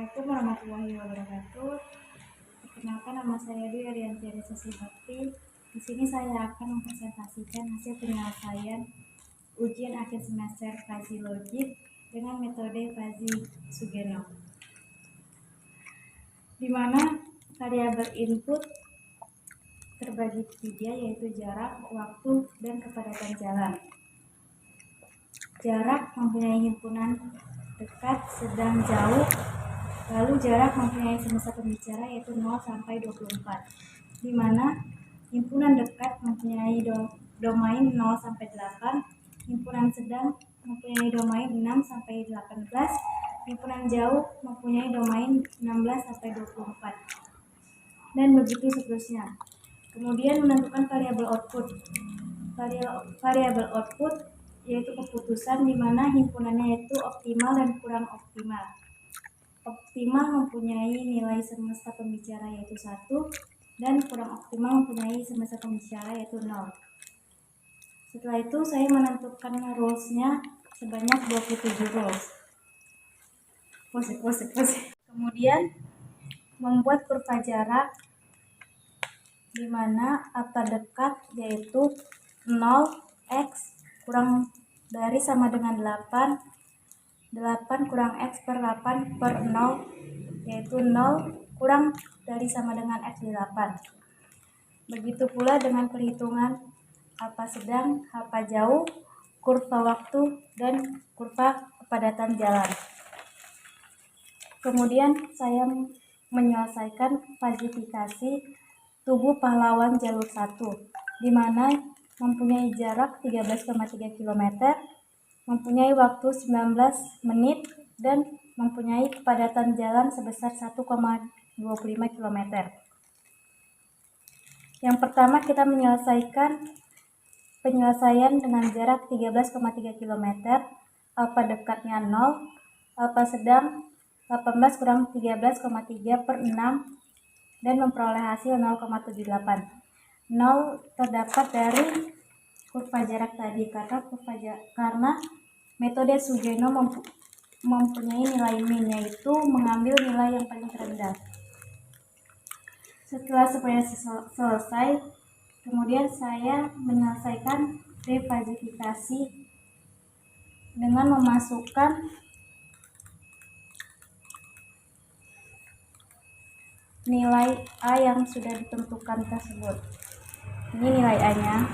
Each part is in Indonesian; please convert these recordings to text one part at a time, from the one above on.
Assalamualaikum warahmatullahi wabarakatuh. Perkenalkan, nama saya Dwi Arianti Bakti. Di sini saya akan mempresentasikan hasil penyelesaian ujian akhir semester Fuzzy Logic dengan metode Fuzzy Sugeno, di mana variabel input terbagi tiga, yaitu jarak, waktu, dan kepadatan jalan. Jarak mempunyai himpunan dekat, sedang, jauh. Lalu jarak mempunyai semesta pembicara yaitu 0 sampai 24, di mana himpunan dekat mempunyai domain 0 sampai 8, himpunan sedang mempunyai domain 6 sampai 18, himpunan jauh mempunyai domain 16 sampai 24, dan begitu seterusnya. Kemudian menentukan variabel output. Variabel output yaitu keputusan, di mana himpunannya yaitu optimal dan kurang optimal. Optimal mempunyai nilai semesta pembicara yaitu 1, dan kurang optimal mempunyai semesta pembicara yaitu 0. Setelah itu saya menentukan rules-nya sebanyak 27 rules. Kemudian membuat kurva jarak, di mana alpha dekat yaitu 0x kurang dari sama dengan 8, 8 kurang x per 8 per 0, yaitu 0 kurang dari sama dengan x di 8. Begitu pula dengan perhitungan alpha sedang, alpha jauh, kurva waktu, dan kurva kepadatan jalan. Kemudian saya menyelesaikan fazifikasi tugu pahlawan jalur 1, di mana mempunyai jarak 13,3 km, mempunyai waktu 19 menit, dan mempunyai kepadatan jalan sebesar 1,25 km. Yang pertama, kita menyelesaikan penyelesaian dengan jarak 13,3 km, alpha dekatnya 0, alpha sedang 18 kurang 13,3 per 6, dan memperoleh hasil 0,78. 0 terdapat dari kurva jarak tadi, karena metode Sugeno mempunyai nilai min, yaitu mengambil nilai yang paling rendah. Setelah semuanya selesai, kemudian saya menyelesaikan refazifikasi dengan memasukkan nilai A yang sudah ditentukan tersebut. Ini nilai A-nya.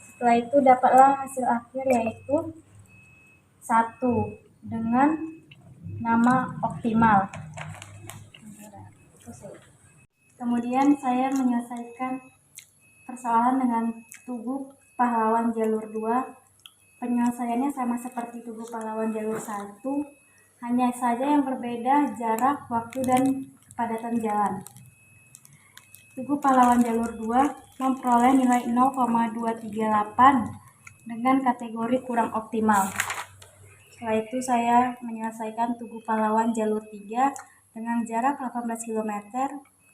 Setelah itu dapatlah hasil akhir yaitu 1 dengan nama optimal. Kemudian saya menyelesaikan persoalan dengan tugu pahlawan jalur 2. Penyelesaiannya sama seperti tugu pahlawan jalur 1, hanya saja yang berbeda jarak, waktu, dan kepadatan jalan. Tugu pahlawan jalur 2 memperoleh nilai 0,238 dengan kategori kurang optimal. Setelah itu saya menyelesaikan tugu pahlawan jalur 3 dengan jarak 18 km,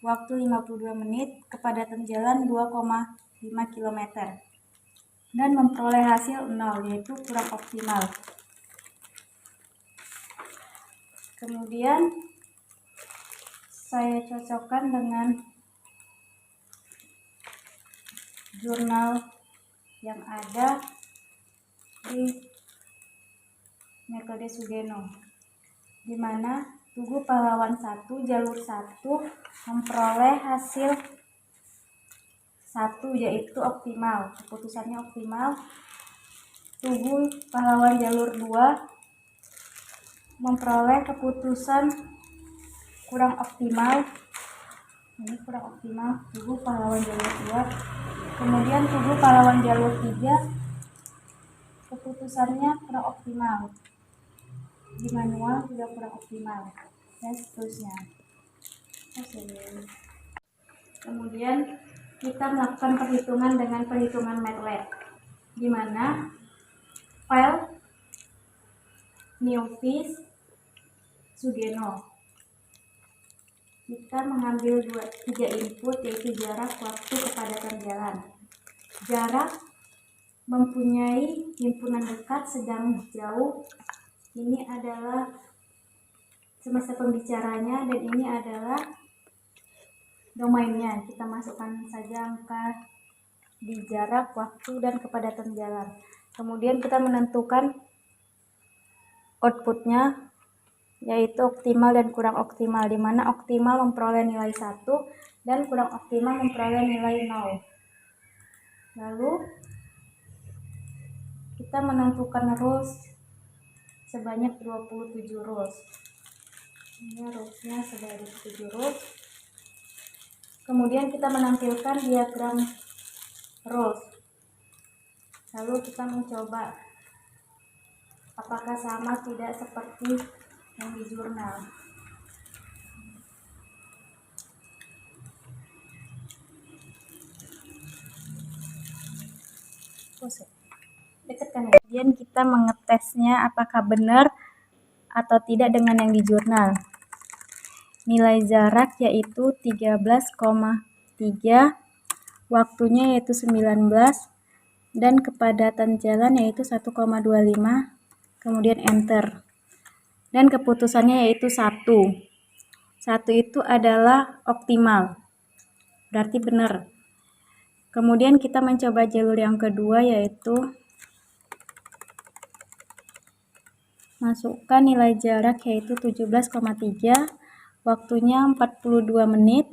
waktu 52 menit, kepadatan jalan 2,5 km, dan memperoleh hasil 0, yaitu kurang optimal. Kemudian saya cocokkan dengan jurnal yang ada di metode Sugeno, di mana tugu pahlawan 1 jalur 1 memperoleh hasil 1, yaitu optimal, keputusannya optimal. Tugu pahlawan jalur 2 memperoleh keputusan kurang optimal. Ini kurang optimal tugu pahlawan jalur 2. Kemudian tugu pahlawan jalur 3 keputusannya kurang optimal. Di manual juga kurang optimal, dan seterusnya. Kemudian kita melakukan perhitungan dengan perhitungan MATLAB, di mana file Newfish Sugeno. Kita mengambil 3 input, yaitu jarak, waktu, kepadatan jalan. Jarak mempunyai himpunan dekat, sedang, jauh. Ini adalah semesta pembicaranya, dan ini adalah domainnya. Kita masukkan saja angka di jarak, waktu, dan kepadatan jalan. Kemudian kita menentukan outputnya, yaitu optimal dan kurang optimal, di mana optimal memperoleh nilai 1 dan kurang optimal memperoleh nilai 0. Lalu kita menentukan rules sebanyak 27 rules. Ini rulesnya sebanyak 7 rules. Kemudian kita menampilkan diagram rules. Lalu kita mencoba apakah sama tidak seperti yang di jurnal. Dekatkan. Kemudian kita mengetesnya apakah benar atau tidak dengan yang di jurnal. Nilai jarak yaitu 13,3, waktunya yaitu 19, dan kepadatan jalan yaitu 1,25, kemudian enter. Dan keputusannya yaitu 1. 1 itu adalah optimal, berarti benar. Kemudian kita mencoba jalur yang kedua, yaitu masukkan nilai jarak yaitu 17,3, waktunya 42 menit,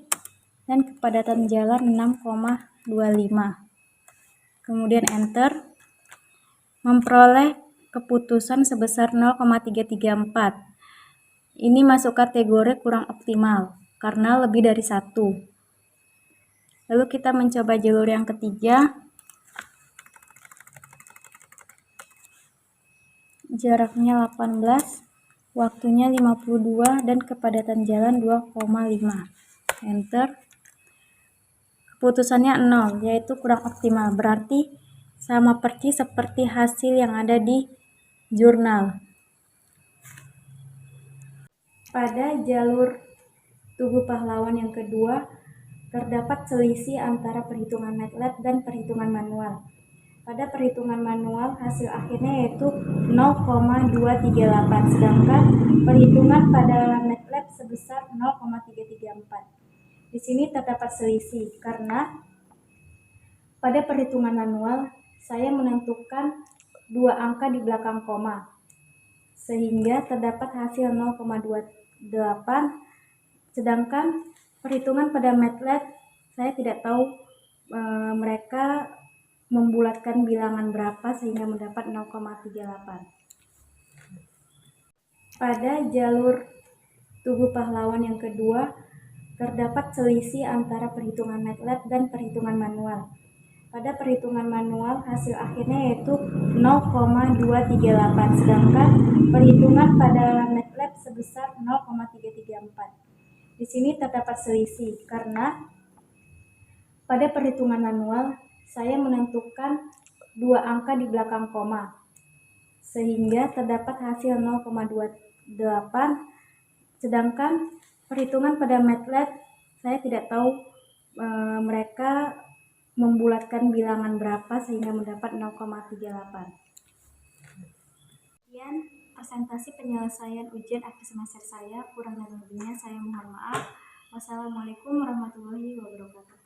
dan kepadatan jalan 6,25. Kemudian enter. Memperoleh keputusan sebesar 0,334. Ini masuk kategori kurang optimal karena lebih dari 1. Lalu kita mencoba jalur yang ketiga. Jaraknya 18, waktunya 52, dan kepadatan jalan 2,5. Enter. Keputusannya 0, yaitu kurang optimal, berarti sama persis seperti hasil yang ada di jurnal. Pada jalur Tugu Pahlawan yang kedua, terdapat selisih antara perhitungan MATLAB dan perhitungan manual. Pada perhitungan manual, hasil akhirnya yaitu 0,238, sedangkan perhitungan pada MATLAB sebesar 0,334. Di sini terdapat selisih karena pada perhitungan manual saya menentukan 2 angka di belakang koma, sehingga terdapat hasil 0,28, sedangkan perhitungan pada MATLAB saya tidak tahu mereka membulatkan bilangan berapa sehingga mendapat 0,38. Pada jalur Tugu Pahlawan yang kedua, terdapat selisih antara perhitungan MATLAB dan perhitungan manual. Pada perhitungan manual, hasil akhirnya yaitu 0,238, sedangkan perhitungan pada MATLAB sebesar 0,334. Di sini terdapat selisih karena pada perhitungan manual saya menentukan 2 angka di belakang koma, sehingga terdapat hasil 0,28, sedangkan perhitungan pada MATLAB saya tidak tahu mereka membulatkan bilangan berapa sehingga mendapat 0,38. Sekian presentasi penyelesaian ujian akhir semester saya. Kurang dan lebihnya saya mohon maaf. Wassalamualaikum warahmatullahi wabarakatuh.